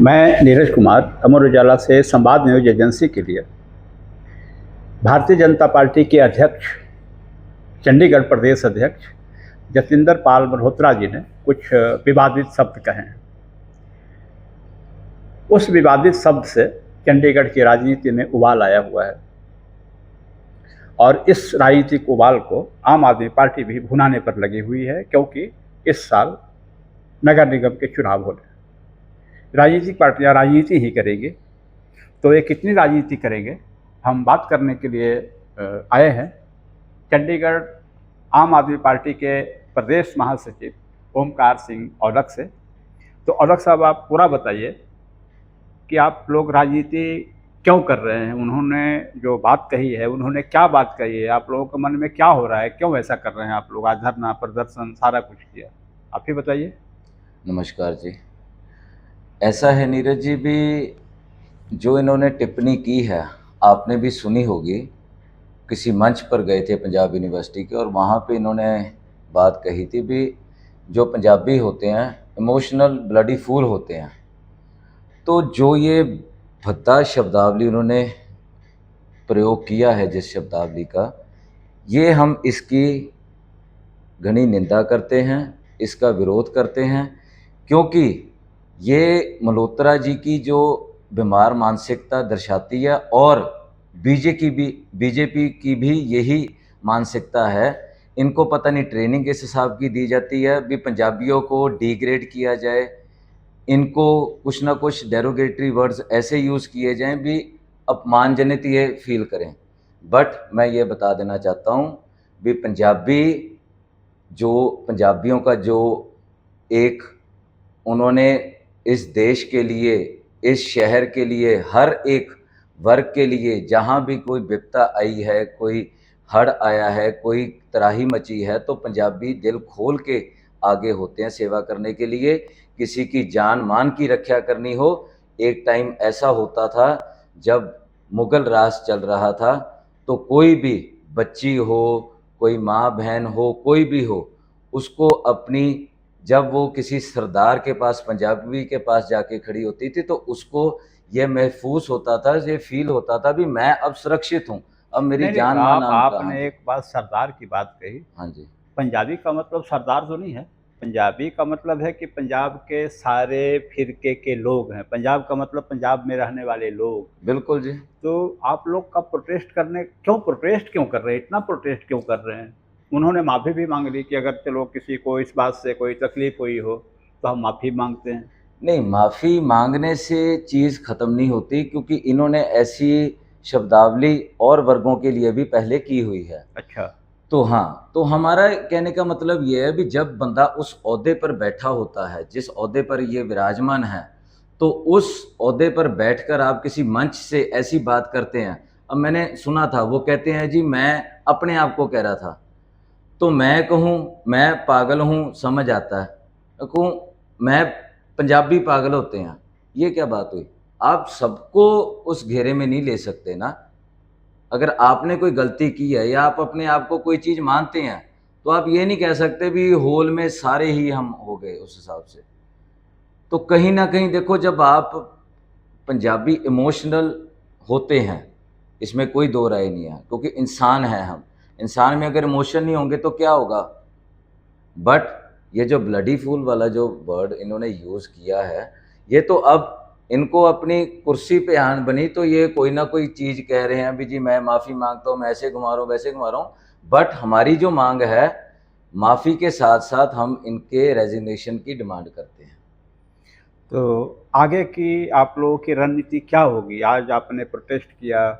मैं नीरज कुमार अमर उजाला से संवाद न्यूज एजेंसी के लिए भारतीय जनता पार्टी के अध्यक्ष, चंडीगढ़ प्रदेश अध्यक्ष जतिंदर पाल मल्होत्रा जी ने कुछ विवादित शब्द कहे हैं। उस विवादित शब्द से चंडीगढ़ की राजनीति में उबाल आया हुआ है और इस राजनीतिक उबाल को आम आदमी पार्टी भी भुनाने पर लगी हुई है, क्योंकि इस साल नगर निगम के चुनाव हो रहे हैं। राजनीतिक पार्टियां राजनीति ही करेंगी, तो ये कितनी राजनीति करेंगे, हम बात करने के लिए आए हैं चंडीगढ़ आम आदमी पार्टी के प्रदेश महासचिव ओमकार सिंह औलख से। तो औलख साहब, आप पूरा बताइए कि आप लोग राजनीति क्यों कर रहे हैं। उन्होंने जो बात कही है, उन्होंने क्या बात कही है, आप लोगों के मन में क्या हो रहा है, क्यों ऐसा कर रहे हैं आप लोग। आज धरना प्रदर्शन सारा कुछ किया, आप ही बताइए। नमस्कार जी। ऐसा है नीरज जी, भी जो इन्होंने टिप्पणी की है आपने भी सुनी होगी। किसी मंच पर गए थे पंजाब यूनिवर्सिटी के, और वहाँ पे इन्होंने बात कही थी भी जो पंजाबी होते हैं इमोशनल ब्लडी फूल होते हैं। तो जो ये भद्दा शब्दावली उन्होंने प्रयोग किया है, जिस शब्दावली का, ये हम इसकी घनी निंदा करते हैं, इसका विरोध करते हैं, क्योंकि ये मल्होत्रा जी की जो बीमार मानसिकता दर्शाती है और बीजेपी की भी यही मानसिकता है। इनको पता नहीं ट्रेनिंग किस हिसाब की दी जाती है भी पंजाबियों को डिग्रेड किया जाए, इनको कुछ ना कुछ डेरोगेटरी वर्ड्स ऐसे यूज़ किए जाएं भी अपमानजनित ये फील करें। बट मैं ये बता देना चाहता हूँ भी पंजाबियों का जो एक उन्होंने इस देश के लिए, इस शहर के लिए, हर एक वर्ग के लिए, जहाँ भी कोई विपदा आई है, कोई हड़ आया है, कोई तराही मची है, तो पंजाबी दिल खोल के आगे होते हैं सेवा करने के लिए। किसी की जान मान की रक्षा करनी हो, एक टाइम ऐसा होता था जब मुग़ल राज चल रहा था, तो कोई भी बच्ची हो, कोई माँ बहन हो, कोई भी हो, उसको अपनी, जब वो किसी सरदार के पास, पंजाबी के पास जाके खड़ी होती थी, तो उसको ये महसूस होता था, ये फील होता था भी मैं अब सुरक्षित हूँ, अब मेरी जान मान आपने एक बात सरदार की बात कही। हाँ जी। पंजाबी का मतलब सरदार तो नहीं है। पंजाबी का मतलब है कि पंजाब के सारे फिरके के लोग हैं। पंजाब का मतलब पंजाब में रहने वाले लोग। बिल्कुल जी। तो आप लोग का प्रोटेस्ट क्यों कर रहे हैं, इतना प्रोटेस्ट क्यों कर रहे हैं। उन्होंने माफ़ी भी मांग ली कि अगर चलो किसी को इस बात से कोई तकलीफ हुई हो तो हम माफ़ी मांगते हैं। नहीं, माफ़ी मांगने से चीज़ ख़त्म नहीं होती, क्योंकि इन्होंने ऐसी शब्दावली और वर्गों के लिए भी पहले की हुई है। अच्छा। तो हाँ, तो हमारा कहने का मतलब ये है भी जब बंदा उस ओहदे पर बैठा होता है, जिस ओहदे पर ये विराजमान है, तो उस ओहदे पर बैठकर आप किसी मंच से ऐसी बात करते हैं। अब मैंने सुना था, वो कहते हैं जी मैं अपने आप को कह रहा था, तो मैं कहूँ मैं पागल हूँ, समझ आता है, कहूँ मैं पंजाबी पागल होते हैं, ये क्या बात हुई। आप सबको उस घेरे में नहीं ले सकते ना। अगर आपने कोई गलती की है या आप अपने आप को कोई चीज़ मानते हैं, तो आप ये नहीं कह सकते भी होल में सारे ही हम हो गए उस हिसाब से। तो कहीं न कहीं देखो, जब आप पंजाबी इमोशनल होते हैं, इसमें कोई दो राय नहीं है, क्योंकि इंसान हैं हम। इंसान में अगर इमोशन नहीं होंगे तो क्या होगा। बट ये जो ब्लडी फूल वाला जो वर्ड इन्होंने यूज़ किया है, ये तो अब इनको अपनी कुर्सी पे आन बनी, तो ये कोई ना कोई चीज़ कह रहे हैं भी जी मैं माफ़ी मांगता हूँ, मैं ऐसे घुमा रहा हूँ, वैसे घुमा रहा हूँ। बट हमारी जो मांग है, माफ़ी के साथ साथ हम इनके रेजिग्नेशन की डिमांड करते हैं। तो आगे की आप लोगों की रणनीति क्या होगी। आज आपने प्रोटेस्ट किया,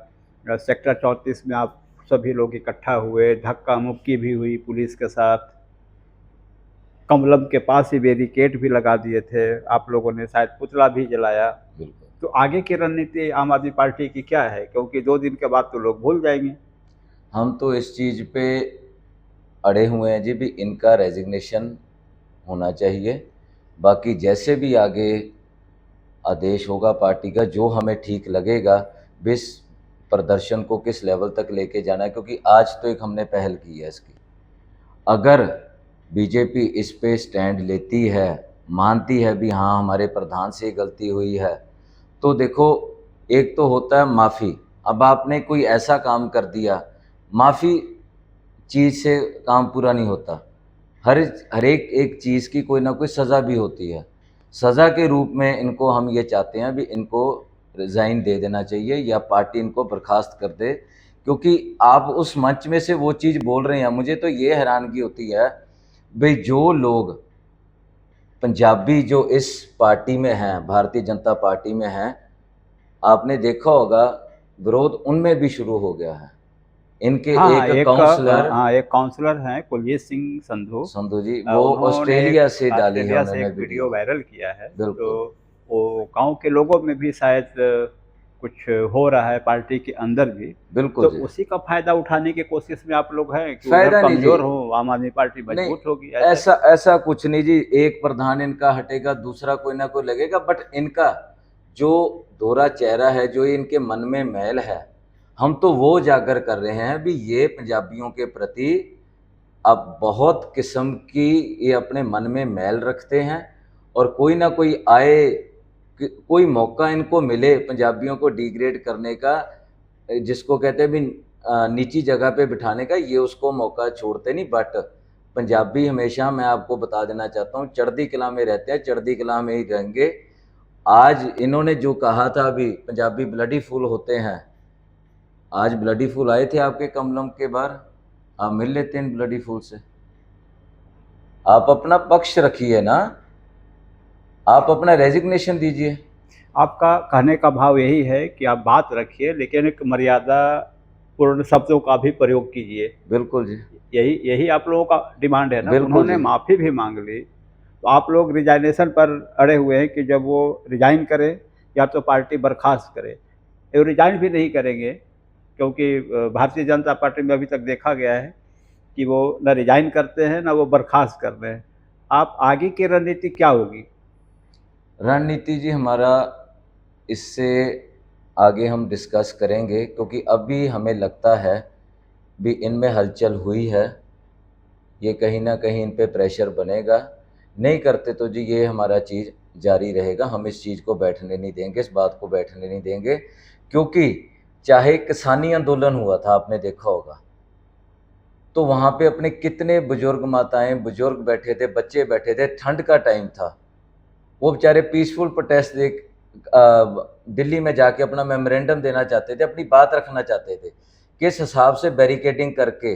सेक्टर 34 में आप सभी लोग इकट्ठा हुए, धक्का मुक्की भी हुई पुलिस के साथ, कमलम के पास ही बैरिकेड भी लगा दिए थे, आप लोगों ने शायद पुतला भी जलाया। बिल्कुल। तो आगे की रणनीति आम आदमी पार्टी की क्या है, क्योंकि 2 दिन के बाद तो लोग भूल जाएंगे। हम तो इस चीज़ पे अड़े हुए हैं जी भी इनका रेजिग्नेशन होना चाहिए। बाकी जैसे भी आगे आदेश होगा पार्टी का, जो हमें ठीक लगेगा, इस प्रदर्शन को किस लेवल तक लेके जाना है, क्योंकि आज तो एक हमने पहल की है इसकी। अगर बीजेपी इस पे स्टैंड लेती है मानती है भी हाँ हमारे प्रधान से गलती हुई है, तो देखो एक तो होता है माफ़ी। अब आपने कोई ऐसा काम कर दिया, माफ़ी चीज़ से काम पूरा नहीं होता। हर एक चीज़ की कोई ना कोई सज़ा भी होती है। सज़ा के रूप में इनको हम ये चाहते हैं भी इनको रिज़ाइन दे देना चाहिए या पार्टी इनको बर्खास्त कर दे, क्योंकि आप उस मंच में से वो चीज़ बोल रहे हैं। मुझे तो ये हैरानगी होती है भई जो लोग पंजाबी जो इस पार्टी में हैं, भारतीय जनता पार्टी में हैं, आपने देखा होगा विरोध उनमें भी शुरू हो गया है। इनके हाँ, एक काउंसलर एक काउंसलर हैं कुलजीत सिंह संधू। संधू जी, वो उन्होंने ऑस्ट्रेलिया से डाली है ऑस्ट्रेलिया से उन्होंने एक वीडियो वायरल किया है। तो बिल्कुल, वो गाँव के लोगों में भी शायद कुछ हो रहा है, पार्टी के अंदर भी। बिल्कुल तो जी। उसी का फ़ायदा उठाने की कोशिश में आप लोग हैं कि उधर फ़ायदा नहीं जी। कमज़ोर हो, आम आदमी पार्टी नहीं, मजबूत होगी, ऐसा ऐसा क्या? ऐसा कुछ नहीं जी। एक प्रधान इनका हटेगा, दूसरा कोई ना कोई लगेगा, बट इनका जो दोहरा चेहरा है, जो ये इनके मन में मैल है, हम तो वो उजागर कर रहे हैं भी ये पंजाबियों के प्रति अब बहुत किस्म की ये अपने मन में मैल रखते हैं, और कोई ना कोई आए कोई मौका इनको मिले पंजाबियों को डिग्रेड करने का, जिसको कहते हैं भी नीची जगह पे बिठाने का, ये उसको मौका छोड़ते नहीं। बट पंजाबी हमेशा, मैं आपको बता देना चाहता हूँ, चढ़ती कला में रहते हैं, चढ़ती कला में ही रहेंगे। आज इन्होंने जो कहा था अभी पंजाबी ब्लडी फुल होते हैं, आज ब्लडी फुल आए थे आपके कमलम के बाहर, आप मिल लेते हैं ब्लडी फुल से। आप अपना पक्ष रखिए ना, आप अपना रेजिग्नेशन दीजिए। आपका कहने का भाव यही है कि आप बात रखिए, लेकिन एक मर्यादा पूर्ण शब्दों का भी प्रयोग कीजिए। बिल्कुल जी, यही यही आप लोगों का डिमांड है ना? बिल्कुल उन्होंने जी। माफ़ी भी माँग ली, तो आप लोग रिज़ाइनेशन पर अड़े हुए हैं कि जब वो रिज़ाइन करें या तो पार्टी बर्खास्त करे। वो रिज़ाइन भी नहीं करेंगे, क्योंकि भारतीय जनता पार्टी में अभी तक देखा गया है कि वो ना रिज़ाइन करते हैं, ना वो बर्खास्त कर रहे हैं। आप आगे की रणनीति क्या होगी? रणनीति जी हमारा इससे आगे हम डिस्कस करेंगे, क्योंकि अभी हमें लगता है भी इनमें हलचल हुई है, ये कहीं न कहीं इन पे प्रेशर बनेगा। नहीं करते तो जी ये हमारा चीज़ जारी रहेगा, हम इस चीज़ को बैठने नहीं देंगे, इस बात को बैठने नहीं देंगे, क्योंकि चाहे किसानी आंदोलन हुआ था, आपने देखा होगा, तो वहाँ पे अपने कितने बुजुर्ग माताएँ, बुजुर्ग बैठे थे, बच्चे बैठे थे, ठंड का टाइम था। वो बेचारे पीसफुल प्रोटेस्ट दिल्ली में जाके अपना मेमोरेंडम देना चाहते थे, अपनी बात रखना चाहते थे। किस हिसाब से बैरिकेडिंग करके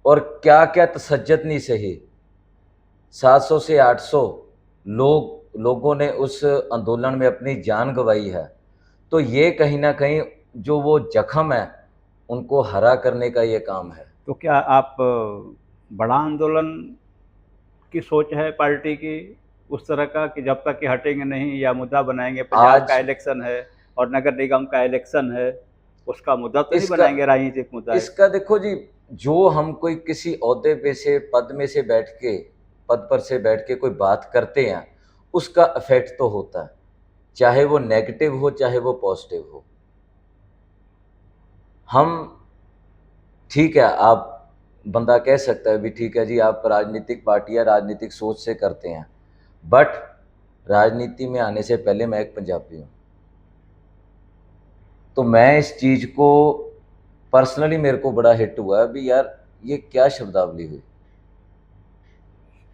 और क्या-क्या तसज्जुद नहीं सही। 700 से 800 लोगों ने उस आंदोलन में अपनी जान गँवाई है। तो ये कहीं न कहीं जो वो ज़ख्म है, उनको हरा करने का ये काम है। तो क्या आप बड़ा आंदोलन की सोच है पार्टी की, उस तरह का कि जब तक कि हटेंगे नहीं या मुद्दा बनाएँगे? पंजाब का आज इलेक्शन है और नगर निगम का इलेक्शन है, उसका मुद्दा तो नहीं इसका बनाएँगे, राजनीतिक मुद्दा है? इसका देखो जी, जो हम कोई किसी ओहदे पे से, पद में से बैठ के, पद पर से बैठ के कोई बात करते हैं, उसका इफ़ेक्ट तो होता है। चाहे वो नेगेटिव हो, चाहे वो पॉजिटिव हो। हम ठीक है, आप बंदा कह सकता है भी ठीक है जी, आप राजनीतिक पार्टी या राजनीतिक सोच से करते हैं। बट राजनीति में आने से पहले मैं एक पंजाबी हूँ। तो मैं इस चीज़ को पर्सनली, मेरे को बड़ा हिट हुआ है भी यार ये क्या शब्दावली हुई।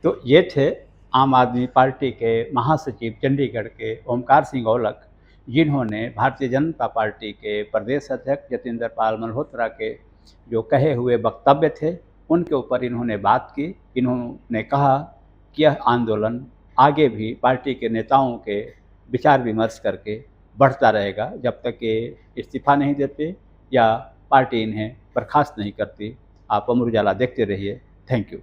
तो ये थे आम आदमी पार्टी के महासचिव चंडीगढ़ के ओमकार सिंह औलख, जिन्होंने भारतीय जनता पार्टी के प्रदेश अध्यक्ष जतिंदर पाल मल्होत्रा के जो कहे हुए वक्तव्य थे, उनके ऊपर इन्होंने बात की। इन्होंने कहा कि यह आंदोलन आगे भी पार्टी के नेताओं के विचार विमर्श करके बढ़ता रहेगा, जब तक ये इस्तीफ़ा नहीं देते या पार्टी इन्हें बर्खास्त नहीं करती। आप अमर उजाला देखते रहिए। Thank you.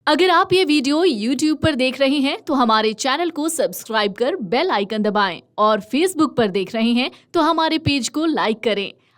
अगर आप ये वीडियो YouTube पर देख रहे हैं तो हमारे चैनल को सब्सक्राइब कर बेल आइकन दबाएं, और Facebook पर देख रहे हैं तो हमारे पेज को लाइक करें।